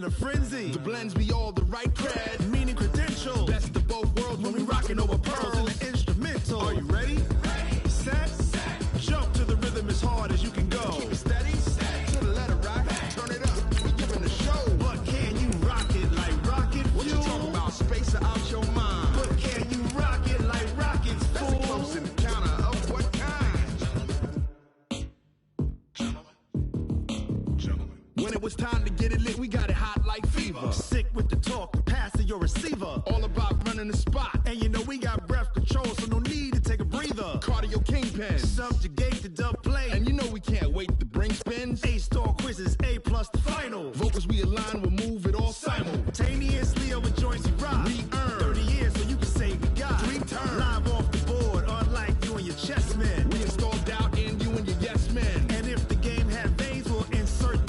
a frenzy. The blends be all the right cred, meaning credential. Best of both worlds when we rockin' over pearls in the instrumental. Are you ready? Set. Jump to the rhythm as hard as you can go. Keep it steady. To the letter rock. Turn it up. We giving the show. But can you rock it like rocket fuel? What you talking about? Space out your mind. But can you rock it like rockets, fool? That's a close encounter of what kind? Gentlemen. When it was time to get it lit, we got it hot like fever. Sick with the talk, pass to your receiver. All about running the spot. And you know we got breath control, so no need to take a breather. Cardio kingpin, subjugate the dub play. And you know we can't wait to bring spins. A-star quizzes, A+ the final. Vocals we align, we'll move it all simultaneously over joints we rock. We earn 30 years so you can say we got 3 turns. Live off the board, unlike you and your chess men. We install doubt in you and your yes men. And if the game had veins, we'll insert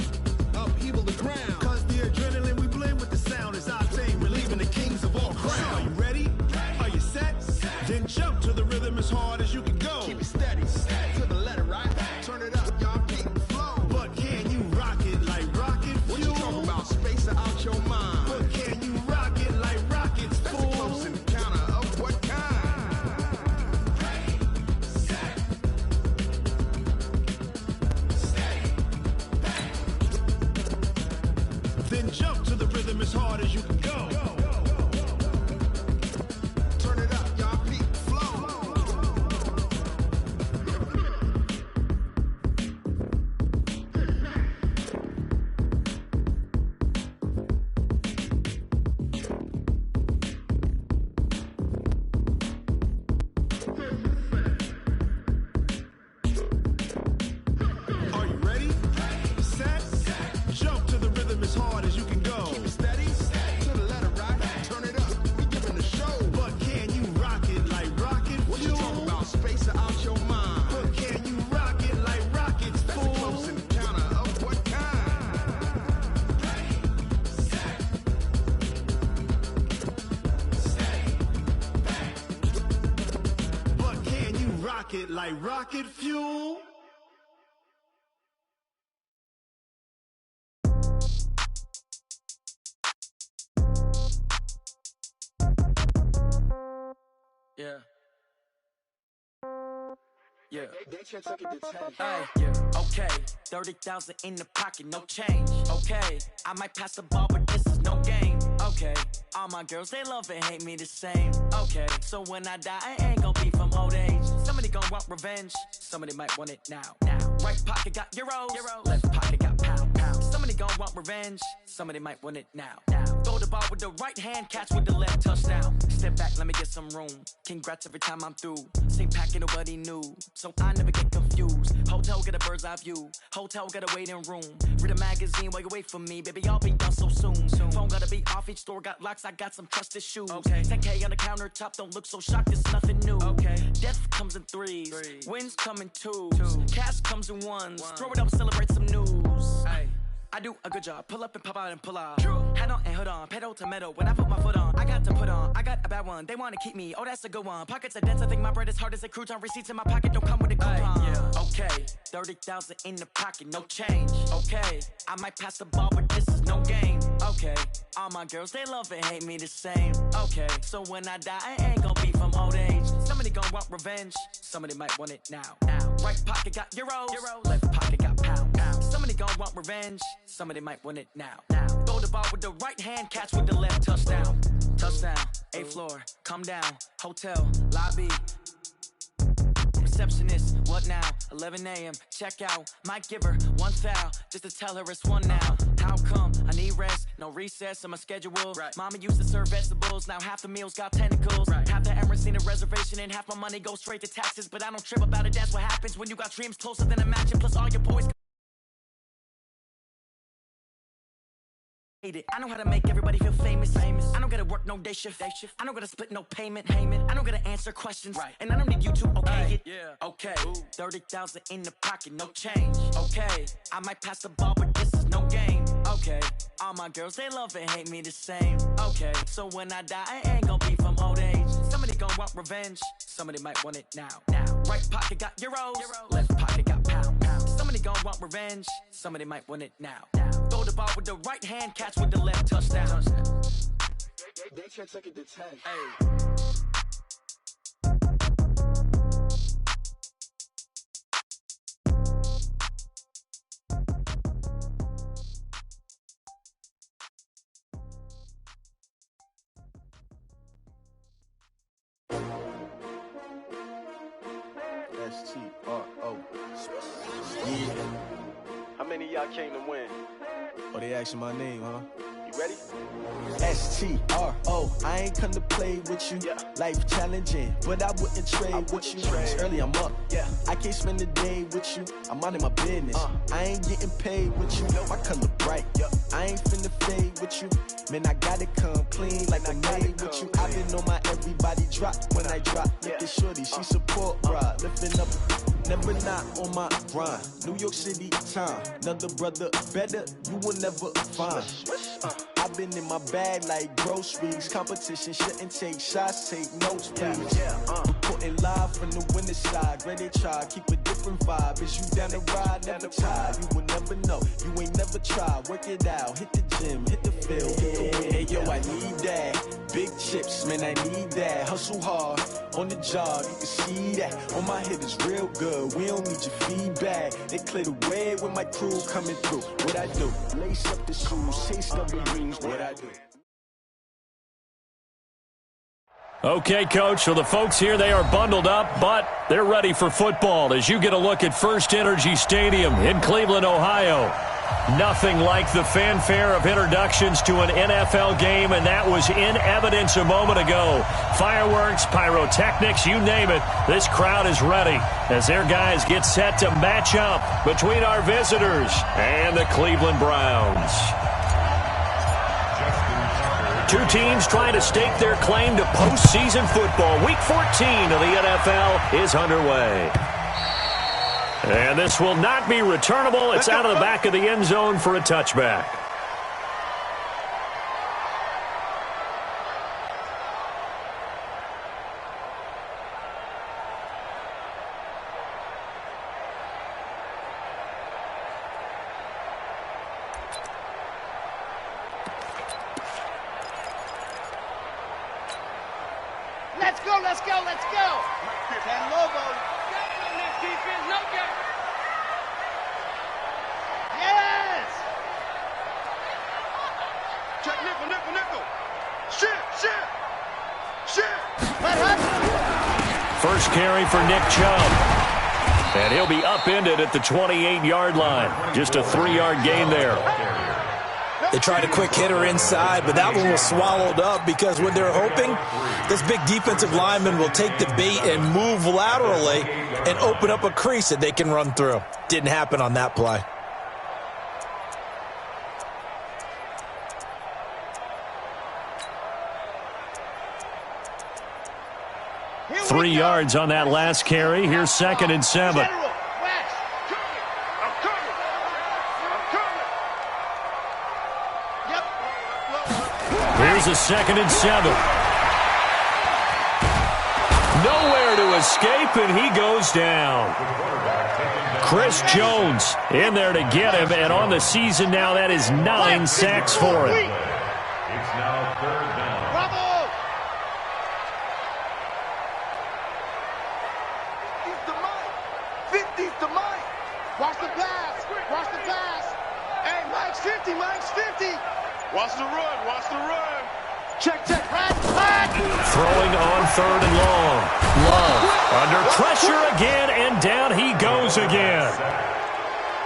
upheaval the ground. Cause the adrenaline we blend with the sound is our thing. Relieving the kings of all crowns. So are you ready? Are you set? Then jump to the rhythm as hard as you can go. Keep it steady. To the letter right. Turn it up, y'all keep the flow. But can you rock it like rocket fuel? What you talking about? Space out your mind. But can you rock it like rockets, fool? That's a close encounter of what kind? Set. Then jump to the rhythm as hard as you can go. Turn it up, y'all keep the flow. Are you ready? Set. Jump to the rhythm as hard as you can go. Keep it steady. To the letter right. Turn it up. We giving the show. But can you rock it like rocket fuel? What you talking about? Space out your mind. But can you rock it like rockets, fool? That's a close encounter of what kind? But can you rock it like rocket fuel? Yeah. Yeah. They took it to 10. Hey, yeah. Okay. 30,000 in the pocket, no change. Okay. I might pass the ball, but this is no game. Okay. All my girls, they love and hate me the same. Okay. So when I die, I ain't gon' be from old age. Somebody gon' want revenge. Somebody might want it now. Right pocket got euros. Left pocket got pound. Somebody gon' want revenge. Somebody might want it now. Throw the ball with the right hand, catch with the left, touchdown. Step back, let me get some room. Congrats every time I'm through. Same packet, nobody knew, so I never get confused. Hotel get a bird's eye view. Hotel got a waiting room. Read a magazine while you wait for me, baby. I'll be done so soon. Phone gotta be off. Each store got locks. I got some trusted shoes. Okay. 10K on the countertop. Don't look so shocked. It's nothing new. Okay. Death comes in threes. Wins come in twos. Cash comes in ones. Throw it up, celebrate some news. Hey. I do a good job, pull up and pop out and pull out. Hat on and hood on, pedal to metal. When I put my foot on, I got to put on. I got a bad one, they wanna keep me. Oh, that's a good one. Pockets are dense, I think my bread is hard as a crouton. Receipts in my pocket don't come with a coupon. Yeah. Okay, 30,000 in the pocket, no change. Okay, I might pass the ball, but this is no game. Okay, all my girls, they love and hate me the same. Okay, so when I die, I ain't gon' be from old age. Somebody gon' want revenge, somebody might want it now. Right pocket got euros. Left pocket got pound. Somebody gon' want revenge, somebody might want it now. Throw the ball with the right hand, catch with the left, touchdown. Touchdown, 8th floor, come down, hotel, lobby. Receptionist, what now? 11 a.m., check out. Might give her one foul, just to tell her it's one now. How come? I need rest, no recess in my schedule. Right. Mama used to serve vegetables, now half the meals got tentacles. Right. Half the Emirates need a reservation and half my money goes straight to taxes. But I don't trip about it, that's what happens when you got dreams closer than a mansion. Plus all your boys I know how to make everybody feel famous. I don't gotta work no day shift. I don't gotta split no payment. I don't gotta answer questions. Right. And I don't need you to okay it. Yeah. Okay. 30,000 in the pocket, no change. Okay. I might pass the ball, but this is no game. Okay. All my girls, they love and hate me the same. Okay. So when I die, I ain't gon' be from old age. Somebody gon' want revenge. Somebody might want it now. Right pocket got euros. Left pocket got pound. Somebody gon' want revenge. Somebody might want it now. Throw the the ball with the right hand, catch with the left, touchdown. They can't take it to 10. Hey. STRO. Yeah. How many of y'all came to win? Oh, they asking my name, huh? You ready? STRO. I ain't come to play with you. Yeah. Life challenging, but I wouldn't trade with you. It's early, I'm up. Yeah. I can't spend the day with you. I'm minding my business. I ain't getting paid with you. My color bright. I ain't finna fade with you. Man, I gotta come clean like I made with you. I've been on my everybody drop when I drop. Look at shorty, she support rod. Lifting up, never not on my grind. New York City time. Another brother better, you will never find. I've been in my bag like groceries. Competition shouldn't take shots, take notes, please. Reporting live from the winning side. Ready to try, keep a different vibe. Is you down the ride, never tired. You will never know, you ain't never tried. Work it out, hit the gym, hit the field, hit the win. Hey yo, I need that. Big chips, man, I need that. Hustle hard, on the job, you can see that. On my hit is real good, we don't need your feedback. They clear the way with my crew coming through. What I do? Lace up the shoes, chase up the rings. What I do? Okay, Coach, so the folks here, they are bundled up, but they're ready for football as you get a look at First Energy Stadium in Cleveland, Ohio. Nothing like the fanfare of introductions to an NFL game, and that was in evidence a moment ago. Fireworks, pyrotechnics, you name it. This crowd is ready as their guys get set to match up between our visitors and the Cleveland Browns. Two teams trying to stake their claim to postseason football. Week 14 of the NFL is underway. And this will not be returnable. It's out of the back of the end zone for a touchback. Let's go, let's go, let's go. That logo. Defense, no game. Yes. Check nickel, nickel, nickel. Shit. First carry for Nick Chubb. And he'll be upended at the 28-yard line. Just a 3-yard gain there. They tried a quick hitter inside, but that one was swallowed up because what they're hoping, this big defensive lineman will take the bait and move laterally and open up a crease that they can run through. Didn't happen on that play. Three yards on that last carry. Here's 2nd and 7. Here's a 2nd and 7. Nowhere to escape, and he goes down. Chris Jones in there to get him, and on the season now, that is 9 sacks for him. It's now 3rd down. Bravo! 50's the mic. Watch the pass. Watch the pass. Hey, Mike's 50. Mike's 50. Watch the run. Check. Right. Throwing on 3rd and long. Love under pressure again, and down he goes again.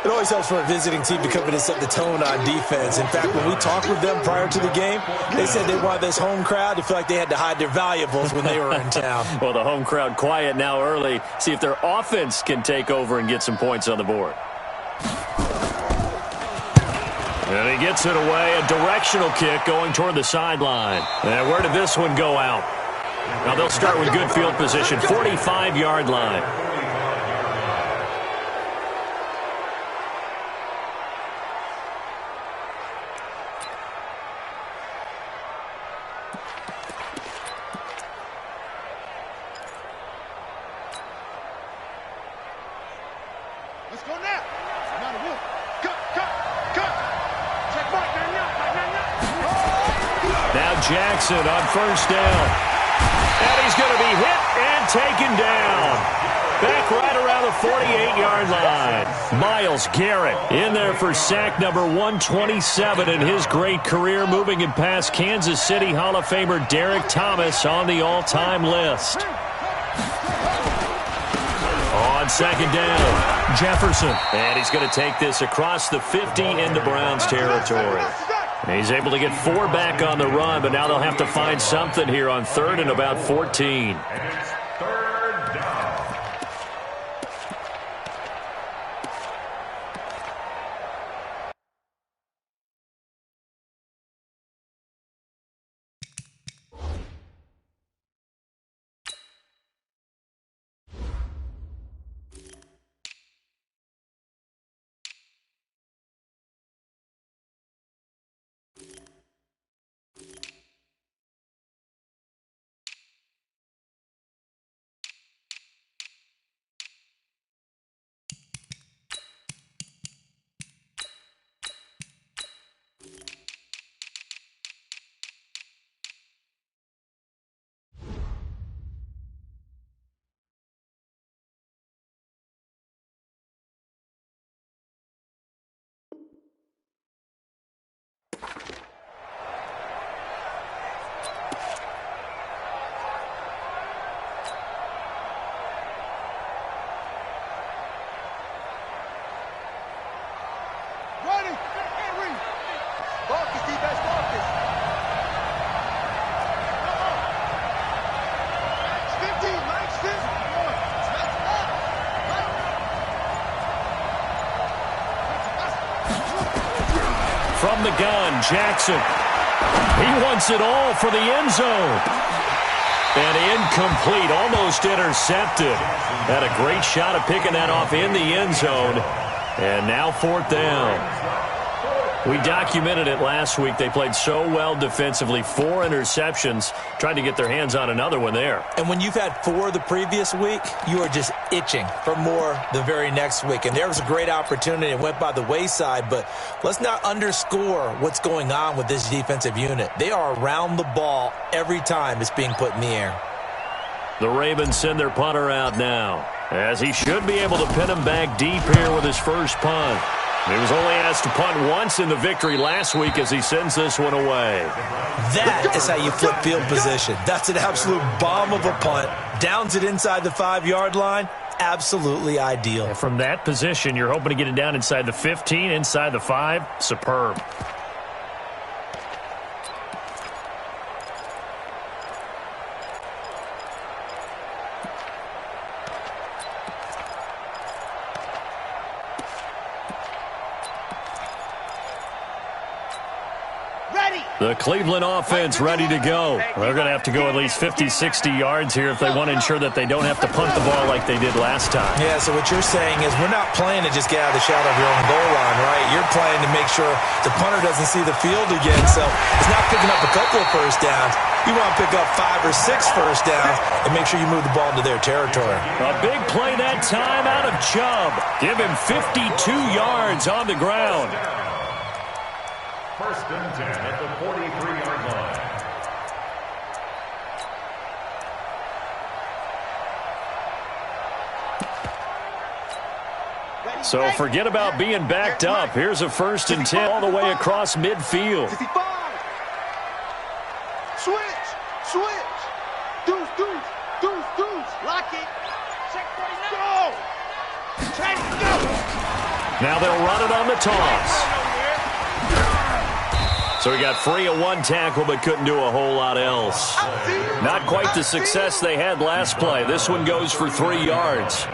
It always helps for a visiting team to come in and set the tone on defense. In fact, when we talked with them prior to the game, they said they wanted this home crowd to feel like they had to hide their valuables when they were in town. Well, the home crowd quiet now early. See if their offense can take over and get some points on the board. And he gets it away, a directional kick going toward the sideline. And where did this one go out? Now they'll start with good field position, 45-yard line. Let's go now. Cut. Now Jackson on first down. And he's going to be hit and taken down. Back right around the 48-yard line. Myles Garrett in there for sack number 127 in his great career, moving him past Kansas City Hall of Famer Derek Thomas on the all-time list. On second down, Jefferson. And he's going to take this across the 50 into Browns territory. And he's able to get 4 back on the run, but now they'll have to find something here on third and about 14. From the gun, Jackson. He wants it all for the end zone. And incomplete, almost intercepted. Had a great shot at picking that off in the end zone. And now fourth down. We documented it last week. They played so well defensively. 4 interceptions. Tried to get their hands on another one there. And when you've had 4 the previous week, you are just itching for more the very next week. And there was a great opportunity. It went by the wayside. But let's not underscore what's going on with this defensive unit. They are around the ball every time it's being put in the air. The Ravens send their punter out now, as he should be able to pin him back deep here with his first punt. He was only asked to punt once in the victory last week as he sends this one away. That is how you flip field position. That's an absolute bomb of a punt. Downs it inside the 5-yard line. Absolutely ideal. And from that position, you're hoping to get it down inside the 15, inside the 5. Superb. The Cleveland offense ready to go. They're going to have to go at least 50, 60 yards here if they want to ensure that they don't have to punt the ball like they did last time. Yeah, so what you're saying is we're not playing to just get out of the shadow of your own goal line, right? You're playing to make sure the punter doesn't see the field again. So it's not picking up a couple of first downs. You want to pick up 5 or 6 first downs and make sure you move the ball into their territory. A big play that time out of Chubb. Give him 52 yards on the ground. First and 10 at the 43-yard line. So forget about being backed up. Here's a first and 10 all the way across midfield. Switch. Deuce. Lock it. Check 49. Go. Check, go. Now they'll run it on the toss. So he got free of 1 tackle but couldn't do a whole lot else. Not quite the success they had last play. This one goes for 3 yards.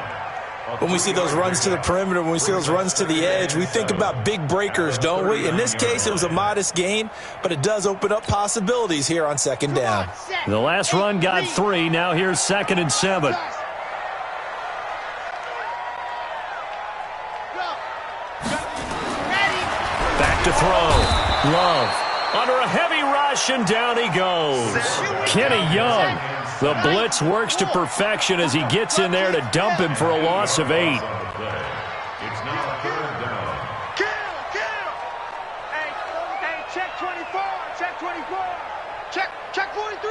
When we see those runs to the perimeter, when we see those runs to the edge, we think about big breakers, don't we? In this case, it was a modest gain, but it does open up possibilities here on second down. The last run got 3. Now here's 2nd and 7. Back to throw. Love under a heavy rush, and down he goes. Kenny Young. The blitz works to perfection as he gets in there to dump him for a loss of 8. It's now third down. Kill. Hey, check 24. Check 43.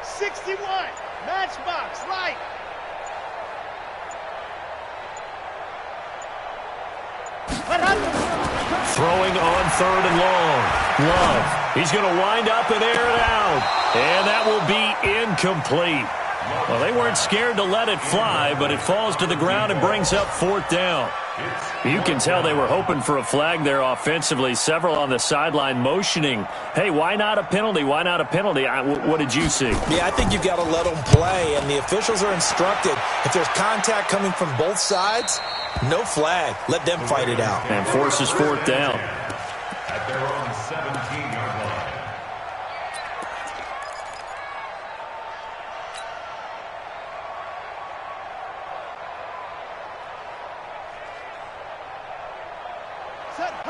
61. Matchbox, light. Throwing on 3rd and long. Love. He's going to wind up and air it out. And that will be incomplete. Well, they weren't scared to let it fly, but it falls to the ground and brings up 4th down. You can tell they were hoping for a flag there offensively. Several on the sideline motioning, hey, why not a penalty? Why not a penalty? What did you see? Yeah, I think you've got to let them play, and the officials are instructed. If there's contact coming from both sides, no flag. Let them fight it out. And forces 4th down. At their own 17-yard line.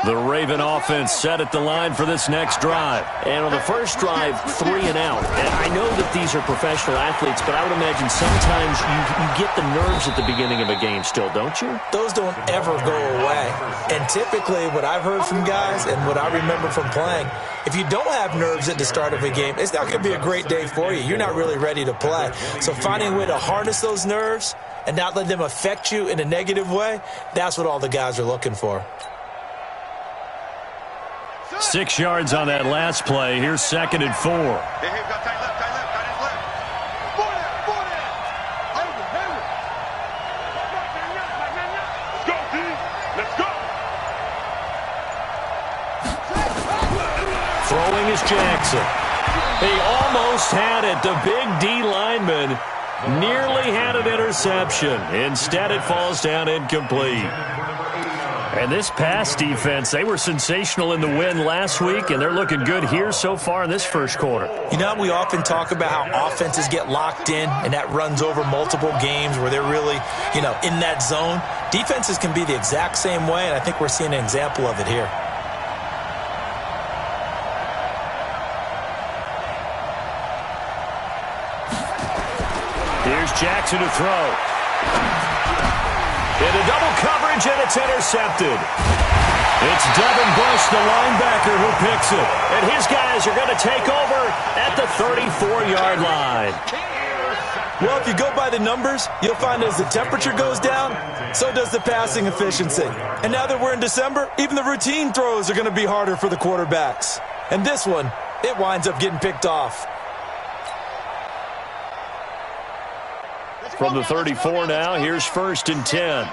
The Raven offense set at the line for this next drive. And on the first drive, 3 and out. And I know that these are professional athletes, but I would imagine sometimes you get the nerves at the beginning of a game still, don't you? Those don't ever go away. And typically what I've heard from guys and what I remember from playing, if you don't have nerves at the start of a game, it's not going to be a great day for you. You're not really ready to play. So finding a way to harness those nerves and not let them affect you in a negative way, that's what all the guys are looking for. 6 yards on that last play. Here's 2nd and 4. Throwing is Jackson. He almost had it. The big D lineman nearly had an interception. Instead, it falls down incomplete. And this pass defense, they were sensational in the win last week, and they're looking good here so far in this first quarter. You know, we often talk about how offenses get locked in, and that runs over multiple games where they're really, in that zone. Defenses can be the exact same way, and I think we're seeing an example of it here. Here's Jackson to throw. Into double coverage, and it's intercepted. It's Devin Bush, the linebacker, who picks it. And his guys are going to take over at the 34-yard line. Well, if you go by the numbers, you'll find as the temperature goes down, so does the passing efficiency. And now that we're in December, even the routine throws are going to be harder for the quarterbacks. And this one, it winds up getting picked off. From the 34 now, here's 1st and 10.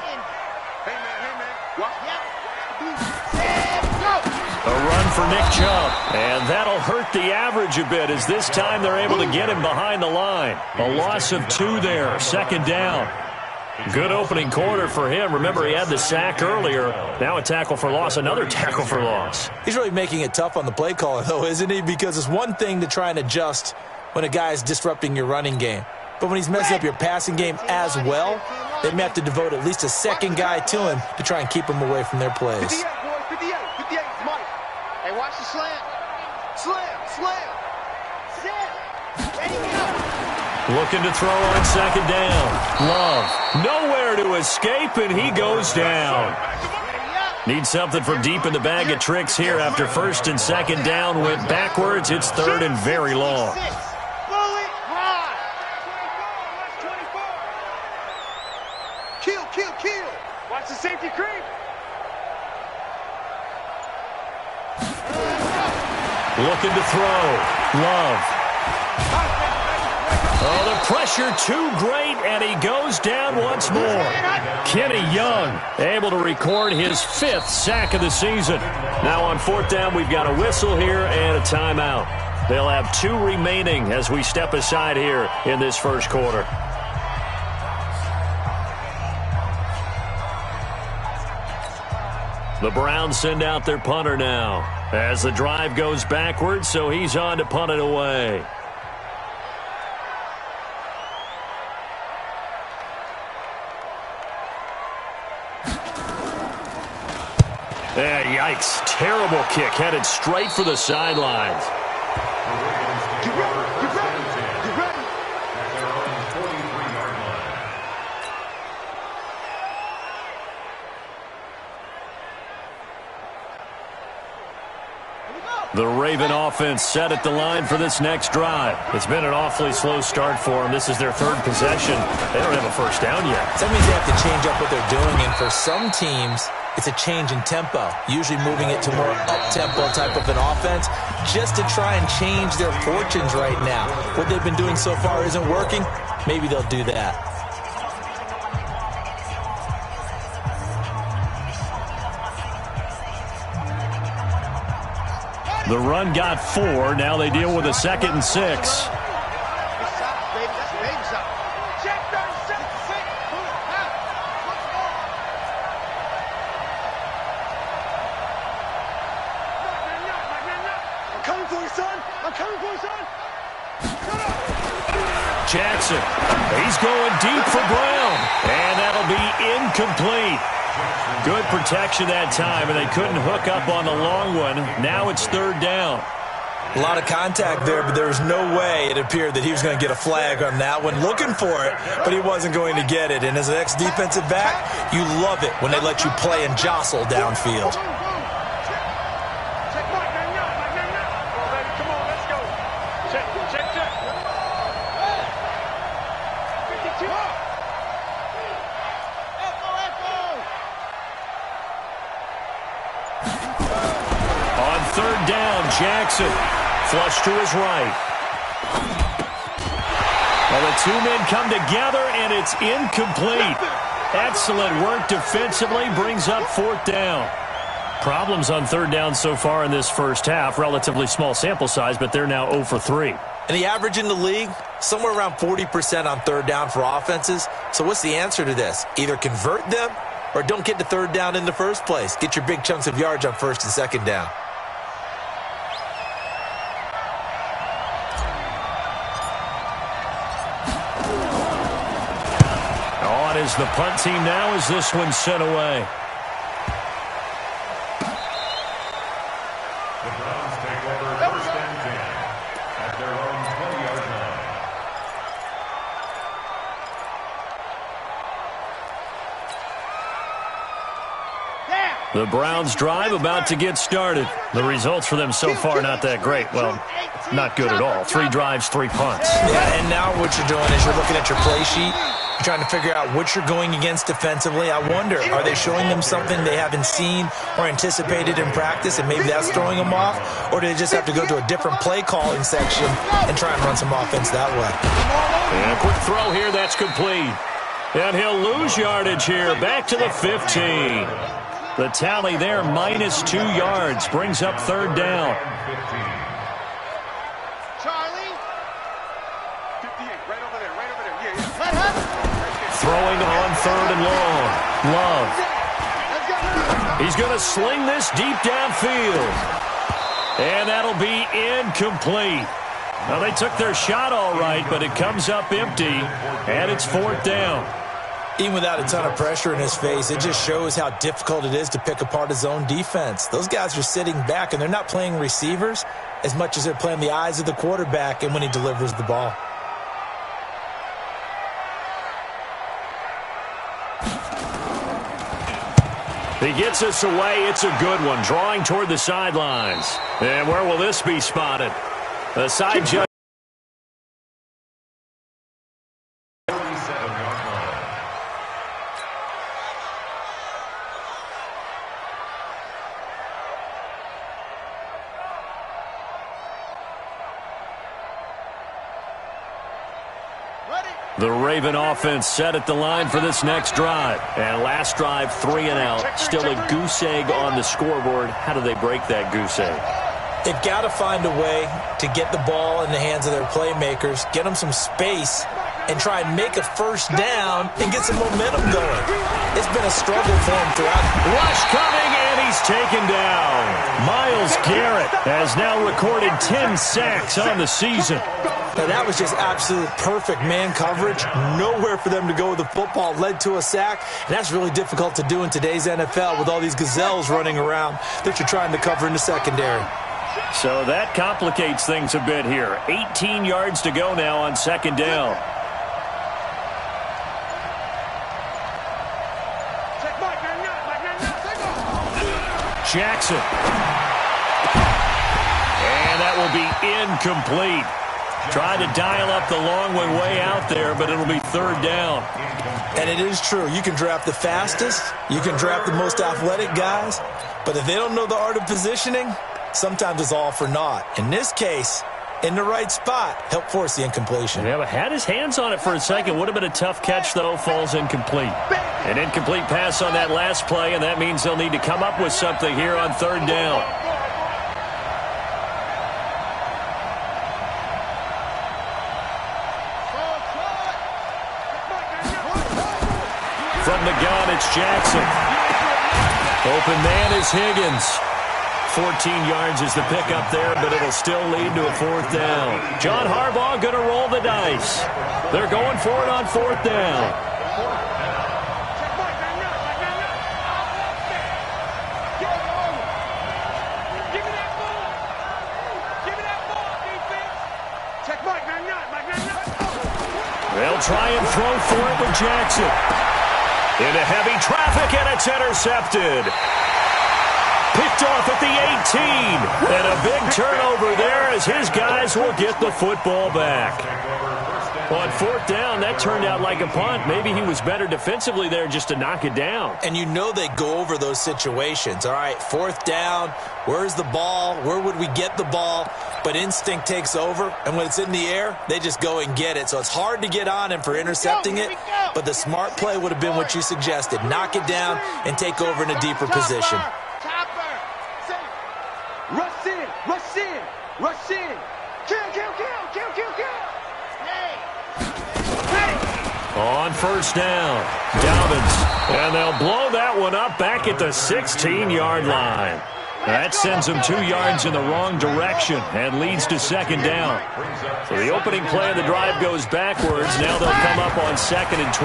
A run for Nick Chubb, and that'll hurt the average a bit as this time they're able to get him behind the line. A loss of 2 there, 2nd down. Good opening quarter for him. Remember, he had the sack earlier. Now a tackle for loss, another tackle for loss. He's really making it tough on the play caller, though, isn't he? Because it's one thing to try and adjust when a guy is disrupting your running game. But when he's messing up your passing game as well, they may have to devote at least a second guy to him to try and keep him away from their plays. 58, boy, 58, 58, money. Hey, watch the slam. Slam. Ready, go. Looking to throw on 2nd down. Love, nowhere to escape, and he goes down. Need something from deep in the bag of tricks here after 1st and 2nd down went backwards. It's 3rd and very long. Kill. Watch the safety creep. Looking to throw. Love. Oh, the pressure too great, and he goes down once more. Kenny Young able to record his 5th sack of the season. Now on 4th down, we've got a whistle here and a timeout. They'll have 2 remaining as we step aside here in this first quarter. The Browns send out their punter now as the drive goes backwards, so he's on to punt it away. Yikes. Terrible kick headed straight for the sidelines. Get ready. The Raven offense set at the line for this next drive. It's been an awfully slow start for them. This is their third possession. They don't have a first down yet. That means they have to change up what they're doing, and for some teams, it's a change in tempo, usually moving it to more up-tempo type of an offense just to try and change their fortunes right now. What they've been doing so far isn't working. Maybe they'll do that. The run got 4. Now they deal with a 2nd and 6. Jackson, he's going deep for Brown, and that'll be incomplete. Good protection that time, and they couldn't hook up on the long one. Now it's 3rd down. A lot of contact there, but there was no way it appeared that he was going to get a flag on that one. Looking for it, but he wasn't going to get it. And as an ex-defensive back, you love it when they let you play and jostle downfield. Jackson, flush to his right. Well, the two men come together, and it's incomplete. Excellent work defensively, brings up 4th down. Problems on 3rd down so far in this first half. Relatively small sample size, but they're now 0 for 3. And the average in the league, somewhere around 40% on 3rd down for offenses. So what's the answer to this? Either convert them or don't get to 3rd down in the first place. Get your big chunks of yards on 1st and 2nd down. Is the punt team now as this one's sent away. The Browns take over 1st and 10 at their own 20-yard line. The Browns drive about to get started. The results for them so far not that great. Well, not good at all. 3 drives, 3 punts. Yeah, and now what you're doing is you're looking at your play sheet. You're trying to figure out what you're going against defensively. I wonder, are they showing them something they haven't seen or anticipated in practice, and maybe that's throwing them off? Or do they just have to go to a different play calling section and try and run some offense that way? And a quick throw here, that's complete. And he'll lose yardage here, back to the 15. The tally there, -2 yards, brings up 3rd down. Charlie. 58, right over there, yeah. Throwing on 3rd and long. Love. He's going to sling this deep downfield. And that'll be incomplete. Now, they took their shot all right, but it comes up empty, and it's 4th down. Even without a ton of pressure in his face, it just shows how difficult it is to pick apart his own defense. Those guys are sitting back, and they're not playing receivers as much as they're playing the eyes of the quarterback and when he delivers the ball. He gets us away. It's a good one. Drawing toward the sidelines. And where will this be spotted? The side judge. The Raven offense set at the line for this next drive. And last drive, 3 and out. Still a goose egg on the scoreboard. How do they break that goose egg? They've got to find a way to get the ball in the hands of their playmakers, get them some space, and try and make a first down and get some momentum going. It's been a struggle for them throughout. Rush coming, and he's taken down. Myles Garrett has now recorded 10 sacks on the season. Now, that was just absolute perfect man coverage. Nowhere for them to go with the football. Led to a sack, and that's really difficult to do in today's NFL with all these gazelles running around that you're trying to cover in the secondary. So that complicates things a bit here. 18 yards to go now on 2nd down. Jackson. incomplete. Tried to dial up the long way out there, but it'll be third down. And it is true. You can draft the fastest. You can draft the most athletic guys. But if they don't know the art of positioning, sometimes it's all for naught. In this case, in the right spot, help force the incompletion. Yeah, but had his hands on it for a second. Would have been a tough catch, though. Falls incomplete. An incomplete pass on that last play, and that means they'll need to come up with something here on third down. From the gun, it's Jackson. Open man is Higgins. 14 yards is the pickup there, but it'll still lead to a fourth down. John Harbaugh going to roll the dice. They're going for it on fourth down. They'll try and throw for it with Jackson. Into heavy traffic, and it's intercepted. Picked off at the 18. And a big turnover there as his guys will get the football back. On fourth down, that turned out like a punt. Maybe he was better defensively there just to knock it down. And you know they go over those situations. All right, fourth down, where's the ball? Where would we get the ball? But instinct takes over, and when it's in the air, they just go and get it. So it's hard to get on him for intercepting it, but the smart play would have been what you suggested. Knock it down and take over in a deeper position. Rush in, rush in, rush in. Kill, kill, kill, kill, kill, kill. On first down, Dobbins, and they'll blow that one up back at the 16-yard line. That sends them 2 yards in the wrong direction and leads to second down. So the opening play of the drive goes backwards. Now they'll come up on 2nd and 12.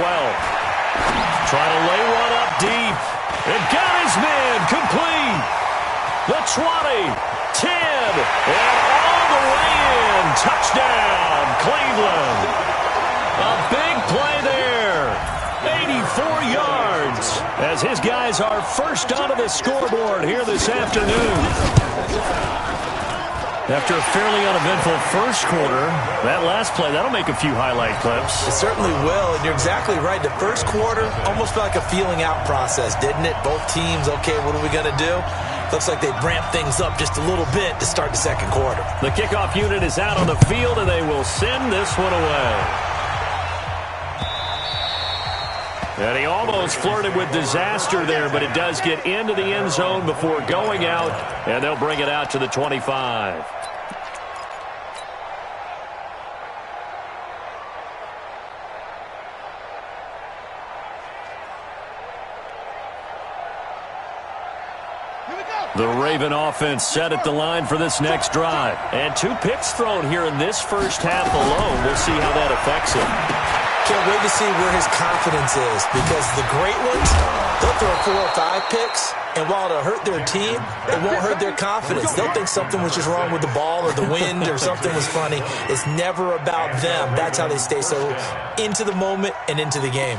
Try to lay one up deep. And got his man complete. The 20, 10, and all the way in. Touchdown, Cleveland. A big play there. 84 yards as his guys are first onto the scoreboard here this afternoon. After a fairly uneventful first quarter, that last play, that'll make a few highlight clips. It certainly will, and you're exactly right. The first quarter almost felt like a feeling out process, didn't it? Both teams, okay, what are we going to do? Looks like they ramped things up just a little bit to start the second quarter. The kickoff unit is out on the field, and they will send this one away. And he almost flirted with disaster there, but it does get into the end zone before going out, and they'll bring it out to the 25. The Raven offense set at the line for this next drive. And 2 picks thrown here in this first half alone. We'll see how that affects him. Can't wait to see where his confidence is, because the great ones, they'll throw 4 or 5 picks, and while it'll hurt their team, it won't hurt their confidence. They'll think something was just wrong with the ball or the wind or something was funny. It's never about them. That's how they stay so into the moment and into the game.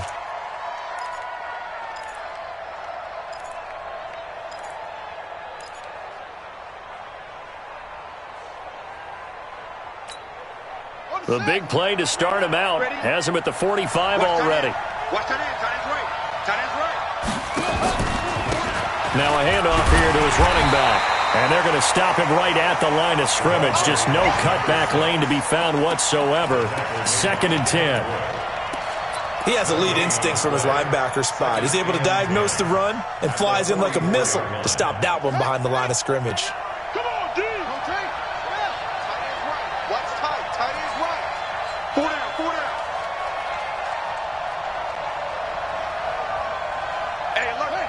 The big play to start him out has him at the 45 already. Watch that in. Tight end's right. Tight end's right. Now a handoff here to his running back. And they're going to stop him right at the line of scrimmage. Just no cutback lane to be found whatsoever. 2nd and 10. He has elite instincts from his linebacker spot. He's able to diagnose the run and flies in like a missile to stop that one behind the line of scrimmage. Come on, dude. Okay. Tight end's right. Watch tight. Tight end's right. 4 down. 4 down. Hey, look. Hey.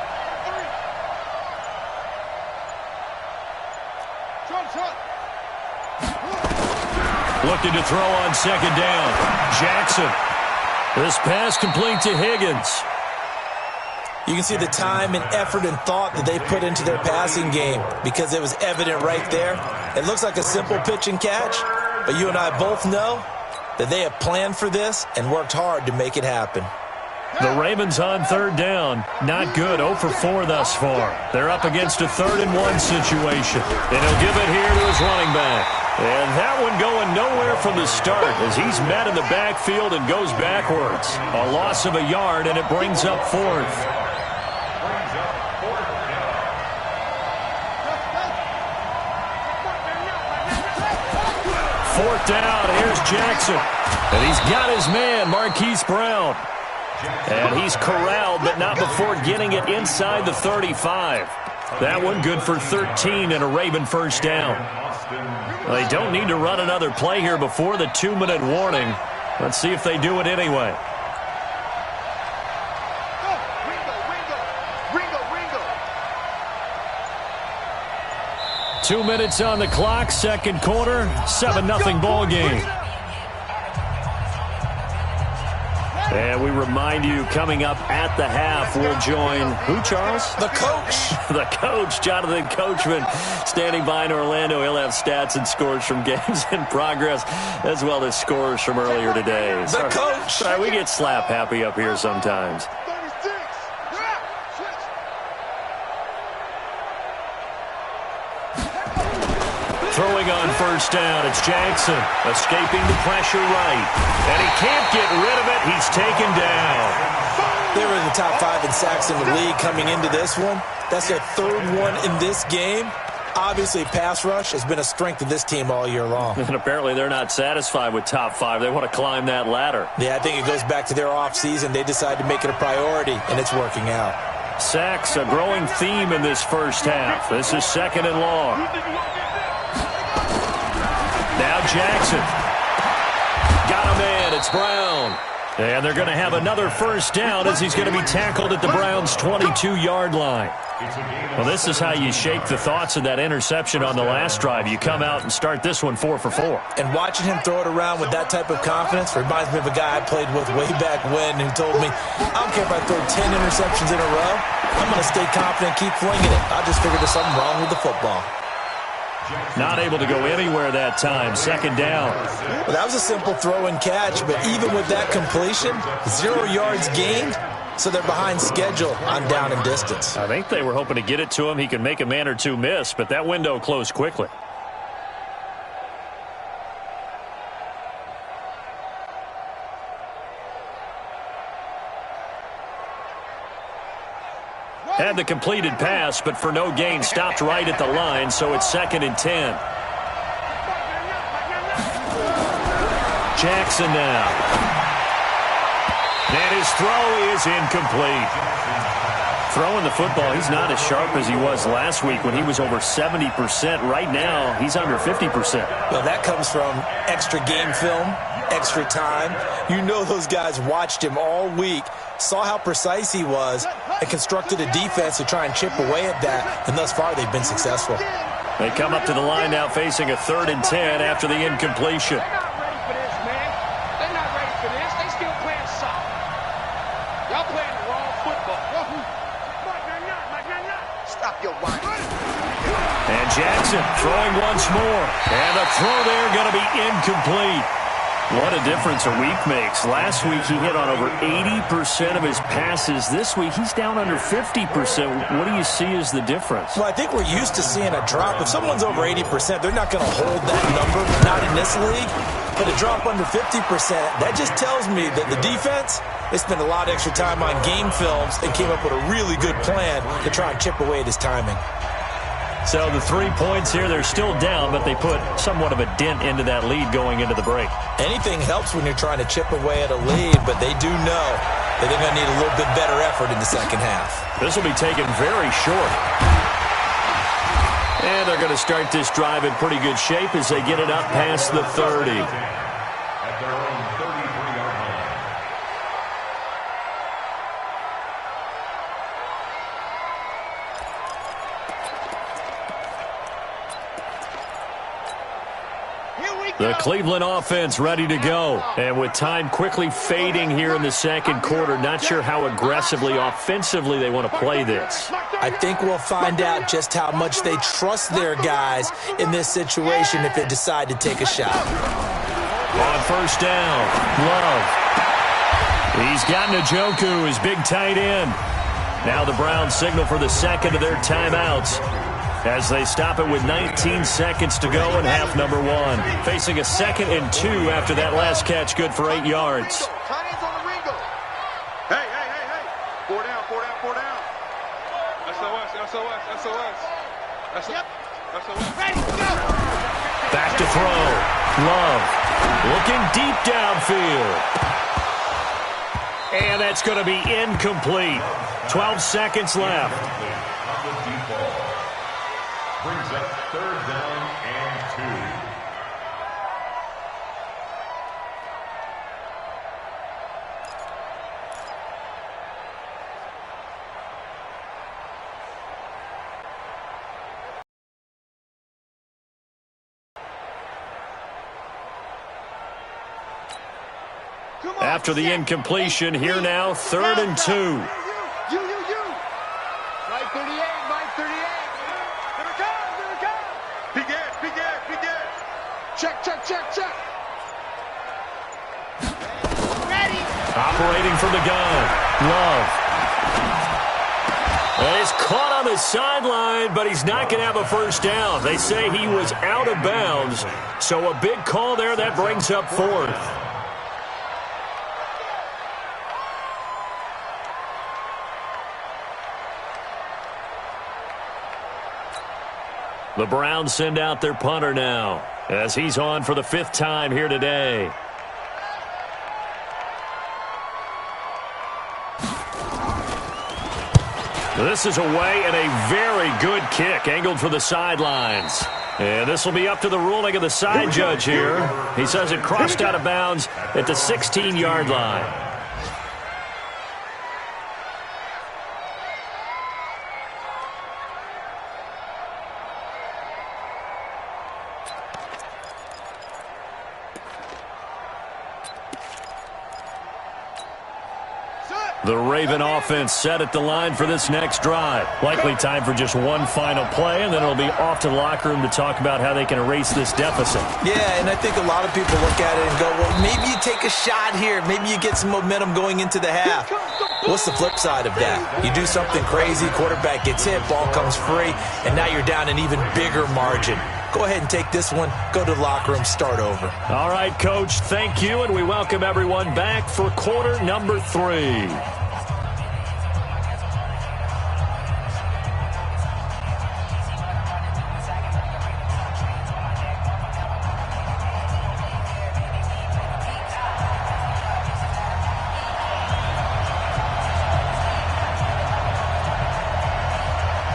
Looking to throw on 2nd down. Jackson. This pass complete to Higgins. You can see the time and effort and thought that they put into their passing game because it was evident right there. It looks like a simple pitch and catch, but you and I both know that they have planned for this and worked hard to make it happen. The Ravens on 3rd down. Not good. 0 for 4 thus far. They're up against a 3rd and 1 situation. And he'll give it here to his running back. And that one going nowhere from the start as he's met in the backfield and goes backwards. A loss of a yard, and it brings up fourth. Fourth down, here's Jackson. And he's got his man, Marquise Brown. And he's corralled, but not before getting it inside the 35. That one good for 13 and a Raven first down. They don't need to run another play here before the 2-minute warning. Let's see if they do it anyway. Ringo. 2 minutes on the clock, second quarter, 7-0 ball game. And we remind you, coming up at the half, we'll join who, Charles? The coach. The coach, Jonathan Coachman, standing by in Orlando. He'll have stats and scores from games in progress, as well as scores from earlier today. The coach. Sorry, we get slap happy up here sometimes. 36. Throwing on first down, it's Jackson, escaping the pressure right. And he can't get rid of it. He's taken down. They were in the top 5 in sacks in the league coming into this one. That's their third one in this game. Obviously, pass rush has been a strength of this team all year long. And apparently they're not satisfied with top 5. They want to climb that ladder. Yeah, I think it goes back to their offseason. They decided to make it a priority, and it's working out. Sacks, a growing theme in this first half. This is second and long. Now Jackson. Got a man. It's Brown. And they're going to have another first down as he's going to be tackled at the Browns' 22-yard line. Well, this is how you shake the thoughts of that interception on the last drive. You come out and start this one 4 for 4. And watching him throw it around with that type of confidence reminds me of a guy I played with way back when who told me, I don't care if I throw 10 interceptions in a row. I'm going to stay confident and keep flinging it. I just figured there's something wrong with the football. Not able to go anywhere that time. Second down. Well, that was a simple throw and catch, but even with that completion, 0 yards gained, so they're behind schedule on down and distance. I think they were hoping to get it to him. He could make a man or two miss, but that window closed quickly. Had the completed pass, but for no gain, stopped right at the line, so it's 2nd and 10. Jackson now. And his throw is incomplete. Throwing the football, he's not as sharp as he was last week when he was over 70%. Right now, he's under 50%. Well, that comes from extra game film, extra time. You know those guys watched him all week, saw how precise he was, and constructed a defense to try and chip away at that, and thus far they've been successful. They come up to the line now facing a 3rd and 10 after the incompletion. They're not ready for this, man. They're not ready for this. They still playing soft. Y'all playing the wrong football. Stop your whining. And Jackson throwing once more. And the throw there going to be incomplete. What a difference a week makes. Last week he hit on over 80% of his passes. This week he's down under 50%. What do you see as the difference? Well, I think we're used to seeing a drop. If someone's over 80%, they're not going to hold that number, not in this league. But a drop under 50%, that just tells me that the defense, they spent a lot of extra time on game films and came up with a really good plan to try and chip away at his timing. So the 3 points here, they're still down, but they put somewhat of a dent into that lead going into the break. Anything helps when you're trying to chip away at a lead, but they do know that they're going to need a little bit better effort in the second half. This will be taken very short. And they're going to start this drive in pretty good shape as they get it up past the 30. At their own 33-yard line. The Cleveland offense ready to go. And with time quickly fading here in the second quarter, not sure how aggressively, offensively they want to play this. I think we'll find out just how much they trust their guys in this situation if they decide to take a shot. On first down, Love. He's got Njoku, his big tight end. Now the Browns signal for the second of their timeouts. as they stop it with 19 seconds to go in half number one. Facing a 2nd and 2 after that last catch, good for 8 yards. Tie-ins on the Ringo. Hey. 4 down. SOS. Ready, go. Back to throw. Love looking deep downfield. And that's going to be incomplete. 12 seconds left. On the deep ball. Brings up 3rd down and 2. After the incompletion, here now, 3rd and 2. You. Right 38. Here it comes. Begin. Check. Ready. Operating from the gun. Love. And he's caught on the sideline, but he's not going to have a first down. They say he was out of bounds. So a big call there. That brings up 4th. The Browns send out their punter now, as he's on for the 5th time here today. This is away and a very good kick, angled for the sidelines. And this will be up to the ruling of the side judge here. He says it crossed out of bounds at the 16-yard line. The Raven offense set at the line for this next drive. Likely time for just one final play, and then it'll be off to the locker room to talk about how they can erase this deficit. Yeah, and I think a lot of people look at it and go, well, maybe you take a shot here. Maybe you get some momentum going into the half. What's the flip side of that? You do something crazy, quarterback gets hit, ball comes free, and now you're down an even bigger margin. Go ahead and take this one, go to the locker room, start over. All right, Coach, thank you, and we welcome everyone back for quarter number 3.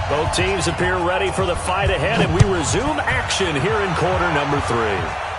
Both teams appear ready for the fight ahead, and we resume action here in quarter number 3.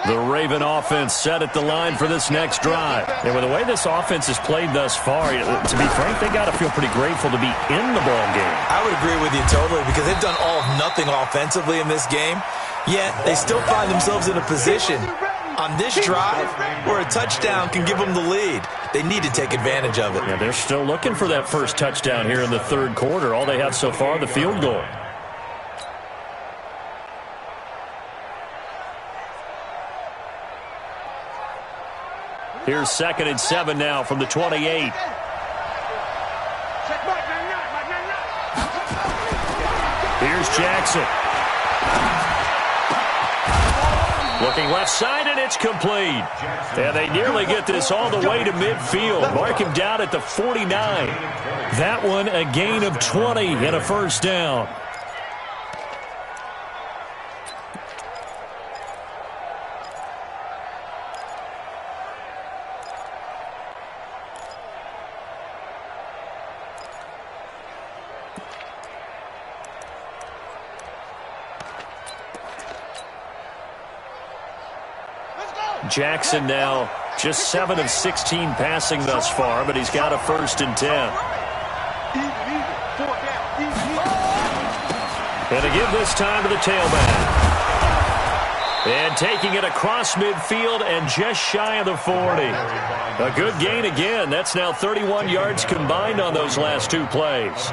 The Raven offense set at the line for this next drive. And with the way this offense has played thus far, to be frank, they got to feel pretty grateful to be in the ball game. I would agree with you totally, because they've done all of nothing offensively in this game, yet they still find themselves in a position on this drive where a touchdown can give them the lead. They need to take advantage of it. Yeah, they're still looking for that first touchdown here in the 3rd quarter. All they have so far, the field goal. Here's 2nd and 7 now from the 28. Here's Jackson. Looking left side, and it's complete. And they nearly get this all the way to midfield. Mark him down at the 49. That one a gain of 20 and a first down. Jackson now just 7 of 16 passing thus far, but he's got a 1st and 10. And to give this time to the tailback. And taking it across midfield and just shy of the 40. A good gain again. That's now 31 yards combined on those last 2 plays.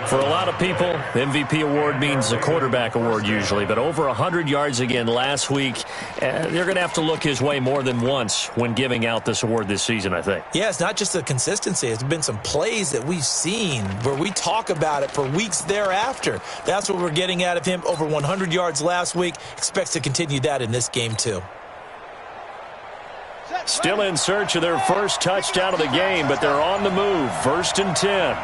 For a lot of people, MVP award means a quarterback award usually, but over 100 yards again last week. They're going to have to look his way more than once when giving out this award this season, I think. Yeah, it's not just the consistency. It's been some plays that we've seen where we talk about it for weeks thereafter. That's what we're getting out of him. Over 100 yards last week. Expects to continue that in this game too. Still in search of their first touchdown of the game, but they're on the move. 1st and 10.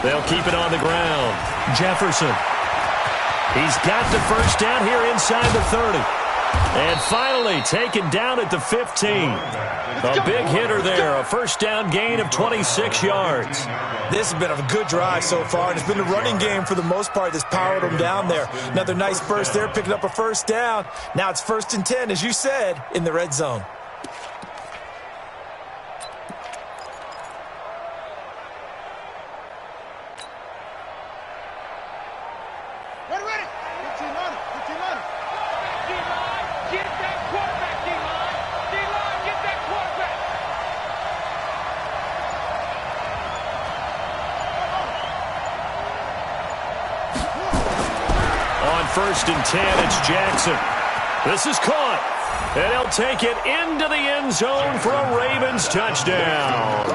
They'll keep it on the ground. Jefferson. He's got the first down here inside the 30. And finally taken down at the 15. A big hitter there. A first down gain of 26 yards. This has been a good drive so far, and it's been the running game for the most part that's powered them down there. Another nice burst there, picking up a first down. Now it's 1st and 10, as you said, in the red zone. On 1st and 10, it's Jackson. This is caught. And he'll take it into the end zone for a Ravens touchdown.